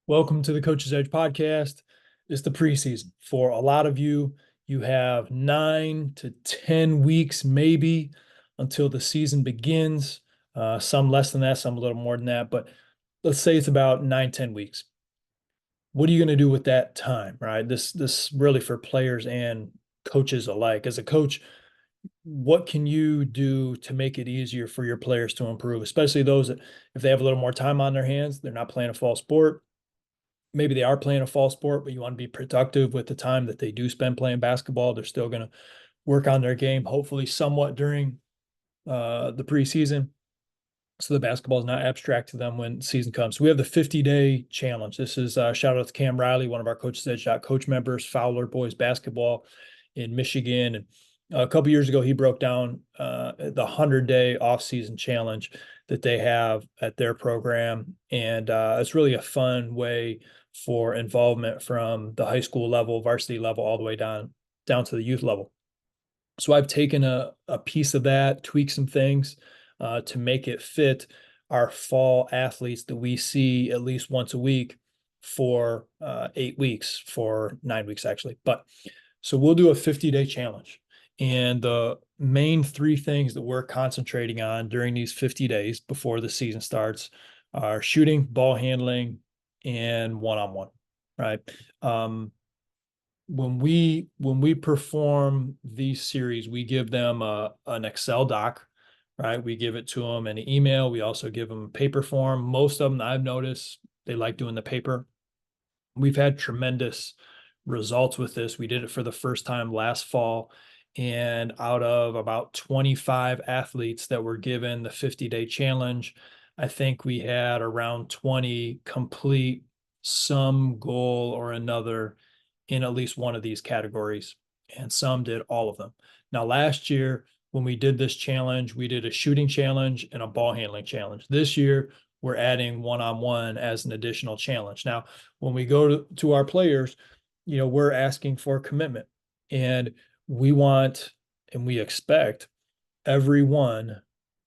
Welcome to the Coach's Edge podcast. It's the preseason. For a lot of you, you have 9 to 10 weeks, maybe, until the season begins. Some less than that, some a little more than that, but let's say it's about 9, 10 weeks. What are you going to do with that time, right? This really for players and coaches alike. As a coach, what can you do to make it easier for your players to improve, especially those that if they have a little more time on their hands, they're not playing a fall sport, maybe they are playing a fall sport, but you want to be productive with the time that they do spend playing basketball. They're still going to work on their game, hopefully somewhat during the preseason. So the basketball is not abstract to them when season comes. So we have the 50-day challenge. This is shout out to Cam Riley, one of our Coach's Edge coach members, Fowler Boys Basketball in Michigan. And a couple years ago, he broke down the 100-day off-season challenge that they have at their program. And it's really a fun way for involvement from the high school level, varsity level, all the way down to the youth level. So I've taken a piece of that, tweaked some things to make it fit our fall athletes that we see at least once a week for 8 weeks, for 9 weeks actually. But so we'll do a 50-day challenge. And the main three things that we're concentrating on during these 50 days before the season starts are shooting, ball handling, and one-on-one, right? When we perform these series, we give them an Excel doc, right? We give it to them in an email. We also give them paper form. Most of them, I've noticed, they like doing the paper. We've had tremendous results with this. We did it for the first time last fall. And out of about 25 athletes that were given the 50-day challenge, I think we had around 20 complete some goal or another in at least one of these categories. And some did all of them. Now, last year, when we did this challenge, we did a shooting challenge and a ball handling challenge. This year, we're adding one-on-one as an additional challenge. Now, when we go to our players, we're asking for commitment, and we want and we expect everyone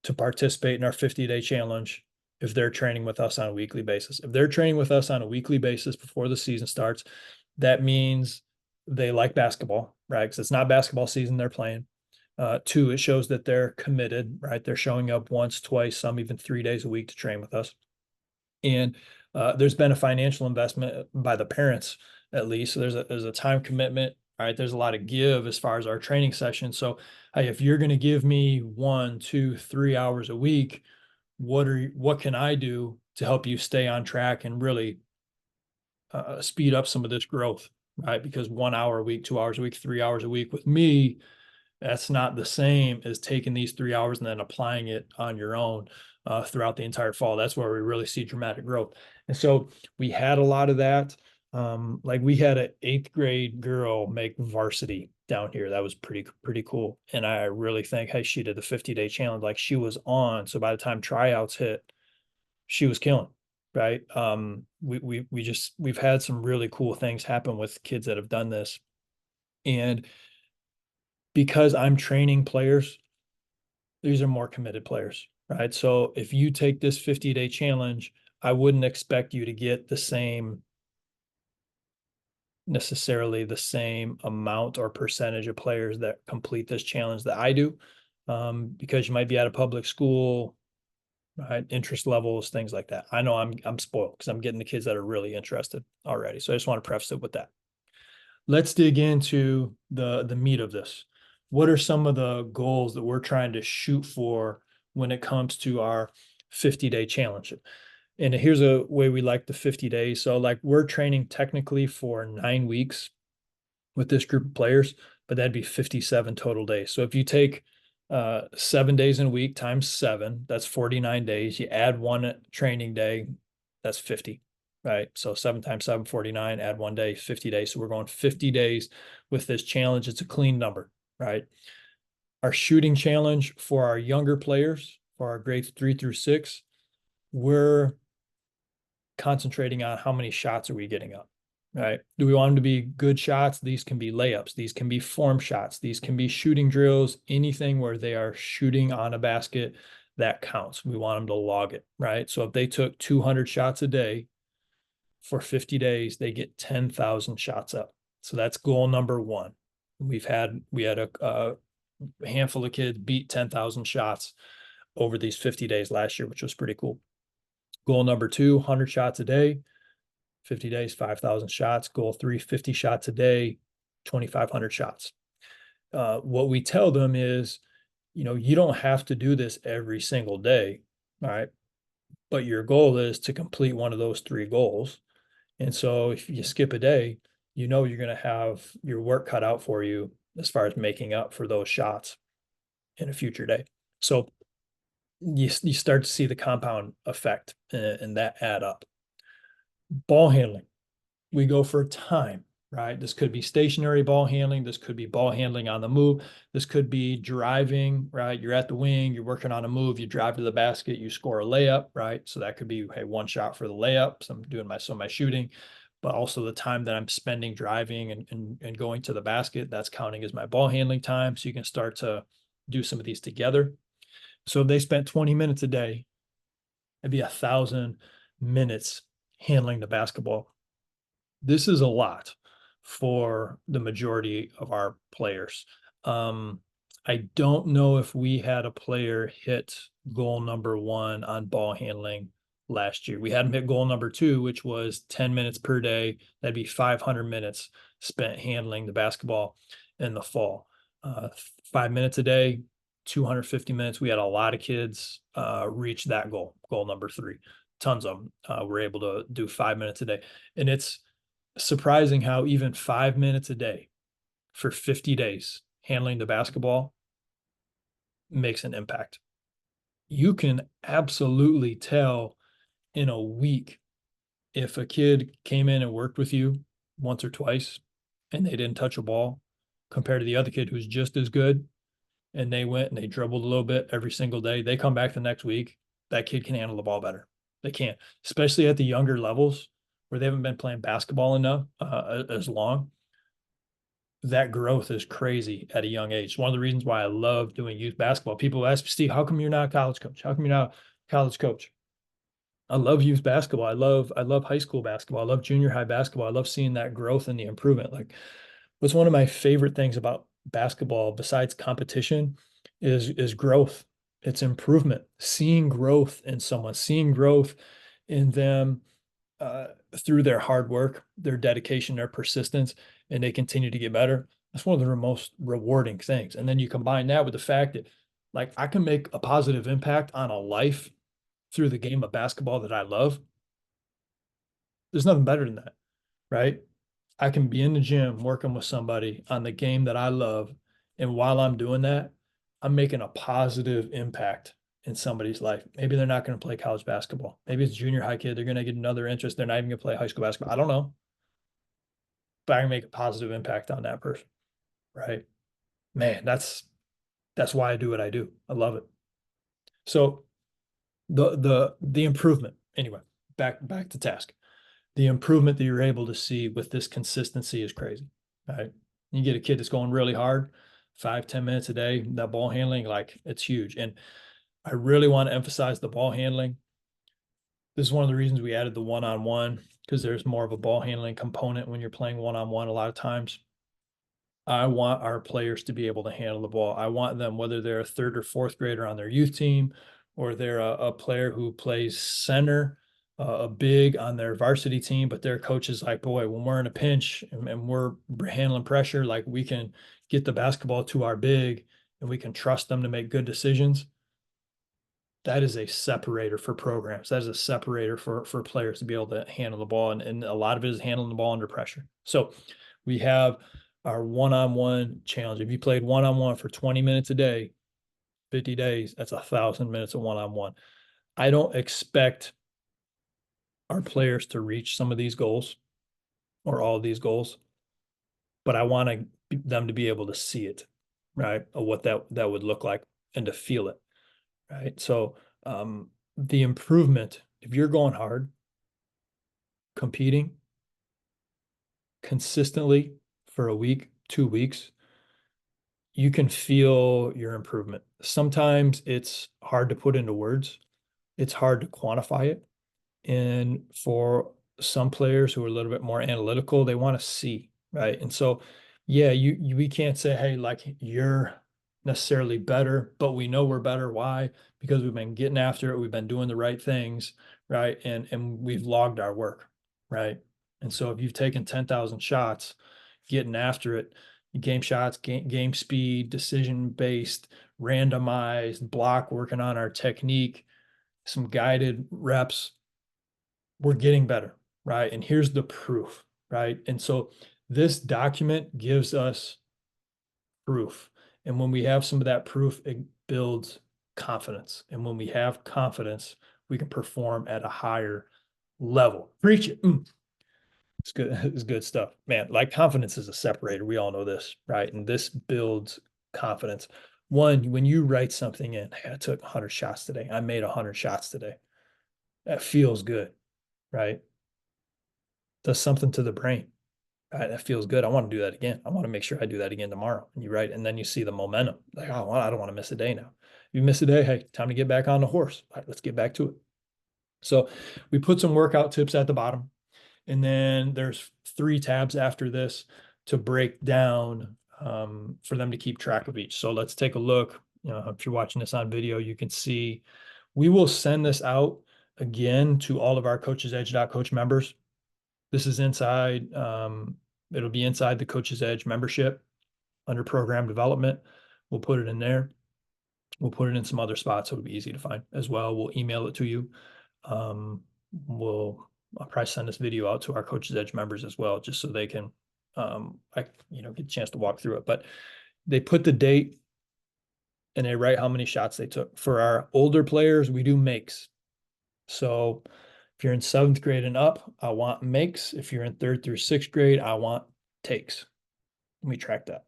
to participate in our 50-day challenge if they're training with us on a weekly basis. If they're training with us on a weekly basis before the season starts, that means they like basketball, right? Because it's not basketball season they're playing. Two, it shows that they're committed, right? They're showing up once, twice, some even 3 days a week to train with us. And there's been a financial investment by the parents, at least. So there's a time commitment, right? There's a lot of give as far as our training session. So hey, if you're going to give me 1, 2, 3 hours a week, what can I do to help you stay on track and really speed up some of this growth, right? Because 1 hour a week, 2 hours a week, 3 hours a week with me, that's not the same as taking these 3 hours and then applying it on your own throughout the entire fall. That's where we really see dramatic growth. And so we had a lot of that. Like we had an 8th grade girl make varsity down here. That was pretty cool. And I really think, hey, she did the 50-day challenge. Like she was on. So by the time tryouts hit, she was killing. Right. We've had some really cool things happen with kids that have done this. And because I'm training players, these are more committed players, right? So if you take this 50-day challenge, I wouldn't expect you to get necessarily the same amount or percentage of players that complete this challenge that I do, because you might be at a public school, right? Interest levels, things like that. I know I'm spoiled because I'm getting the kids that are really interested already. So I just want to preface it with that. Let's dig into the meat of this. What are some of the goals that we're trying to shoot for when it comes to our 50-day challenge? And here's a way we like the 50 days. So like we're training technically for 9 weeks with this group of players, but that'd be 57 total days. So if you take 7 days in a week times 7, that's 49 days. You add one training day, that's 50, right? So 7 times 7, 49, add 1 day, 50 days. So we're going 50 days with this challenge. It's a clean number, right? Our shooting challenge for our younger players, for our grades 3 through 6, we're concentrating on how many shots are we getting up, right? Do we want them to be good shots? These can be layups. These can be form shots. These can be shooting drills, anything where they are shooting on a basket that counts. We want them to log it, right? So if they took 200 shots a day for 50 days, they get 10,000 shots up. So that's goal number one. We had a handful of kids beat 10,000 shots over these 50 days last year, which was pretty cool. Goal number two, 100 shots a day, 50 days, 5,000 shots. Goal three, 50 shots a day, 2,500 shots. What we tell them is, you don't have to do this every single day, all right? But your goal is to complete one of those three goals. And so if you skip a day, you're going to have your work cut out for you as far as making up for those shots in a future day. So you start to see the compound effect and that add up. Ball handling, we go for time, right? This could be stationary ball handling. This could be ball handling on the move. This could be driving, right? You're at the wing, you're working on a move, you drive to the basket, you score a layup, right? So that could be, hey, one shot for the layup. So I'm doing my shooting, but also the time that I'm spending driving and going to the basket, that's counting as my ball handling time. So you can start to do some of these together. So if they spent 20 minutes a day, it'd be 1,000 minutes handling the basketball. This is a lot for the majority of our players. I don't know if we had a player hit goal number one on ball handling last year. We had him hit goal number two, which was 10 minutes per day. That'd be 500 minutes spent handling the basketball in the fall. 5 minutes a day, 250 minutes. We had a lot of kids reach that goal number three. Tons of them were able to do 5 minutes a day. And it's surprising how even 5 minutes a day for 50 days handling the basketball makes an impact. You can absolutely tell in a week if a kid came in and worked with you once or twice and they didn't touch a ball compared to the other kid who's just as good and they went and they dribbled a little bit every single day. They come back the next week, that kid can handle the ball better. They can, especially at the younger levels where they haven't been playing basketball enough as long. That growth is crazy at a young age. It's one of the reasons why I love doing youth basketball. People ask me, Steve, how come you're not a college coach? How come you're not a college coach? I love youth basketball. I love high school basketball. I love junior high basketball. I love seeing that growth and the improvement. Like, what's one of my favorite things about basketball besides competition is growth. It's improvement. Seeing growth in someone, seeing growth in them through their hard work, their dedication, their persistence, and they continue to get better. That's one of the most rewarding things. And then you combine that with the fact that, like, I can make a positive impact on a life through the game of basketball that I love. There's nothing better than that, right? I can be in the gym working with somebody on the game that I love. And while I'm doing that, I'm making a positive impact in somebody's life. Maybe they're not going to play college basketball. Maybe it's junior high kid. They're going to get another interest. They're not even going to play high school basketball. I don't know. But I can make a positive impact on that person. Right. Man, that's why I do what I do. I love it. So the improvement, anyway, back to task. The improvement that you're able to see with this consistency is crazy. Right. You get a kid that's going really hard, 5-10 minutes a day, that ball handling, like, it's huge. And I really want to emphasize the ball handling. This is one of the reasons we added the one-on-one, because there's more of a ball handling component when you're playing one-on-one a lot of times. I want our players to be able to handle the ball. I want them, whether they're a third or fourth grader on their youth team, or they're a player who plays center, a big on their varsity team, but their coach is like, boy, when we're in a pinch and we're handling pressure, like, we can get the basketball to our big and we can trust them to make good decisions. That is a separator for programs. That is a separator for players to be able to handle the ball. And a lot of it is handling the ball under pressure. So we have our one-on-one challenge. If you played one-on-one for 20 minutes a day, 50 days, that's 1,000 minutes of one-on-one. I don't expect our players to reach some of these goals or all of these goals, but I want them to be able to see it, right? Of what that would look like and to feel it, right? So the improvement, if you're going hard, competing consistently for a week, 2 weeks, you can feel your improvement. Sometimes it's hard to put into words. It's hard to quantify it. And for some players who are a little bit more analytical, they want to see, right? And so, yeah, we can't say, hey, like you're necessarily better, but we know we're better. Why? Because we've been getting after it, we've been doing the right things, right? And we've logged our work, right? And so if you've taken 10,000 shots, getting after it, game shots, game speed, decision based, randomized, block, working on our technique, some guided reps, we're getting better, right? And here's the proof, right? And so this document gives us proof. And when we have some of that proof, it builds confidence. And when we have confidence, we can perform at a higher level. Preach it. It's good. It's good stuff, man. Like confidence is a separator. We all know this, right? And this builds confidence. One, when you write something in, hey, I took 100 shots today. I made 100 shots today. That feels good, right? Does something to the brain. Right, that feels good. I want to do that again. I want to make sure I do that again tomorrow. And you write, and then you see the momentum. Like, oh, well, I don't want to miss a day now. If you miss a day, hey, time to get back on the horse. All right, let's get back to it. So we put some workout tips at the bottom. And then there's 3 tabs after this to break down for them to keep track of each. So let's take a look. If you're watching this on video, you can see we will send this out again to all of our Coaches Edge Coach members. This is inside, it'll be inside the Coaches Edge membership under program development. We'll put it in there. We'll put it in some other spots, so it'll be easy to find as well. We'll email it to you. I'll probably send this video out to our Coaches Edge members as well, just so they can, get a chance to walk through it. But they put the date and they write how many shots they took. For our older players, we do makes. So if you're in 7th grade and up, I want makes. If you're in 3rd through 6th grade, I want takes. We track that.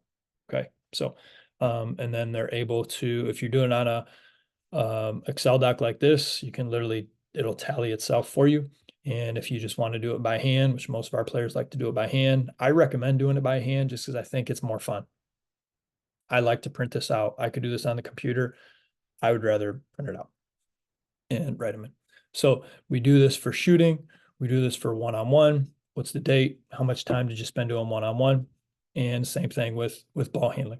Okay. So, and then they're able to, if you're doing on a Excel doc like this, you can literally, it'll tally itself for you. And if you just want to do it by hand, which most of our players like to do it by hand, I recommend doing it by hand just because I think it's more fun. I like to print this out. I could do this on the computer. I would rather print it out and write them in. So we do this for shooting. We do this for one-on-one. What's the date? How much time did you spend doing one-on-one? And same thing with ball handling.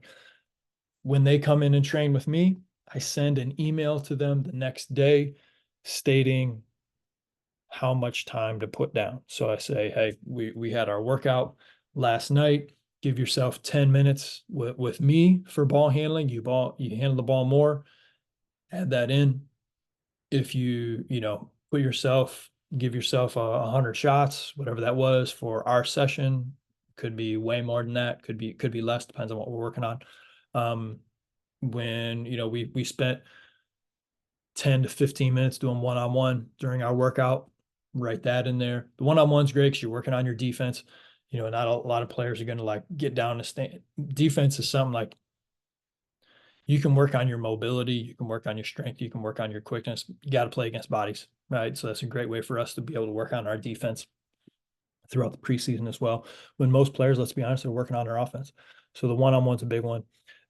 When they come in and train with me, I send an email to them the next day stating how much time to put down. So I say, hey, we had our workout last night. Give yourself 10 minutes with me for ball handling. You handle the ball more, add that in. If you give yourself 100 shots, whatever that was for our session, could be way more than that, could be less, depends on what we're working on. When we spent 10 to 15 minutes doing one-on-one during our workout, write that in there. The one-on-one's great because you're working on your defense. Not a lot of players are going to like get down to stand. Defense is something like you can work on your mobility, you can work on your strength, you can work on your quickness. You got to play against bodies, right? So that's a great way for us to be able to work on our defense throughout the preseason as well. When most players, let's be honest, are working on their offense. So the one-on-one's a big one.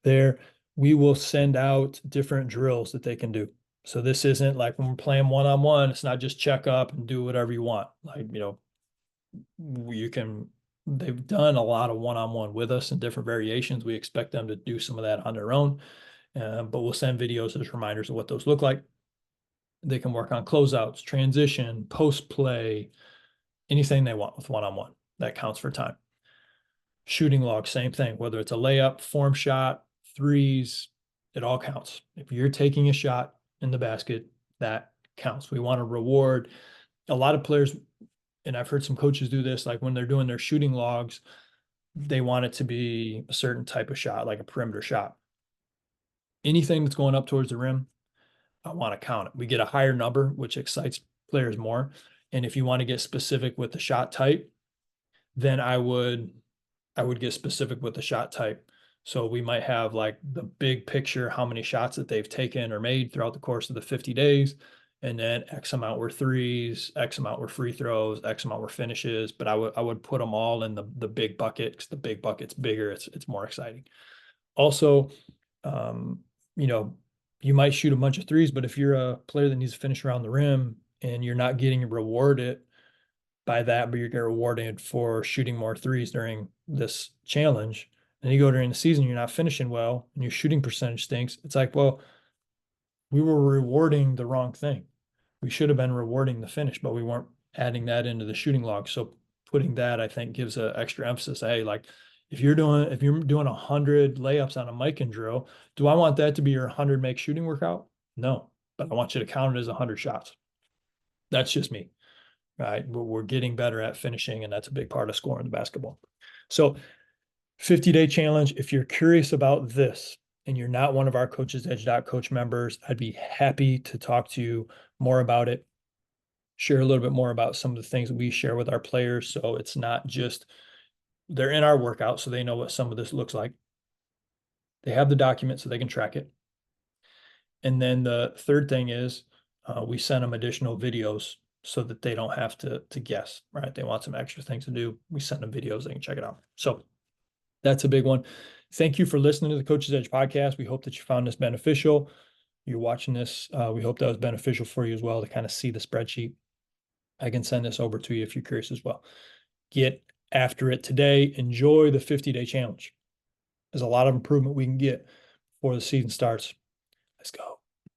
There, we will send out different drills that they can do. So this isn't like when we're playing one-on-one, it's not just check up and do whatever you want. Like, they've done a lot of one-on-one with us in different variations. We expect them to do some of that on their own. But we'll send videos as reminders of what those look like. They can work on closeouts, transition, post play, anything they want with one-on-one. That counts for time. Shooting log, same thing, whether it's a layup, form shot, threes, it all counts. If you're taking a shot in the basket, that counts. We want to reward a lot of players, and I've heard some coaches do this, like when they're doing their shooting logs, they want it to be a certain type of shot, like a perimeter shot. Anything that's going up towards the rim, I want to count it. We get a higher number, which excites players more. And if you want to get specific with the shot type, then I would get specific with the shot type. So we might have like the big picture, how many shots that they've taken or made throughout the course of the 50 days. And then X amount were threes, X amount were free throws, X amount were finishes. But I would put them all in the big bucket because the big bucket's bigger. It's more exciting. Also, you might shoot a bunch of threes, but if you're a player that needs to finish around the rim and you're not getting rewarded by that, but you're getting rewarded for shooting more threes during this challenge. And you go during the season, you're not finishing well, and your shooting percentage stinks. It's like, well, we were rewarding the wrong thing. We should have been rewarding the finish, but we weren't adding that into the shooting log. So putting that, I think, gives an extra emphasis. Hey, like if you're doing 100 layups on a Mikan drill, do I want that to be your 100 make shooting workout? No, but I want you to count it as 100 shots. That's just me, right? But we're getting better at finishing, and that's a big part of scoring the basketball. So 50-day challenge. If you're curious about this and you're not one of our Coaches Edge Coach members, I'd be happy to talk to you more about it, share a little bit more about some of the things that we share with our players. So it's not just they're in our workout, so they know what some of this looks like. They have the document so they can track it. And then the third thing is we send them additional videos so that they don't have to guess, right? They want some extra things to do. We send them videos, they can check it out. So that's a big one. Thank you for listening to the Coach's Edge podcast. We hope that you found this beneficial. You're watching this. We hope that was beneficial for you as well to kind of see the spreadsheet. I can send this over to you if you're curious as well. Get after it today. Enjoy the 50-day challenge. There's a lot of improvement we can get before the season starts. Let's go.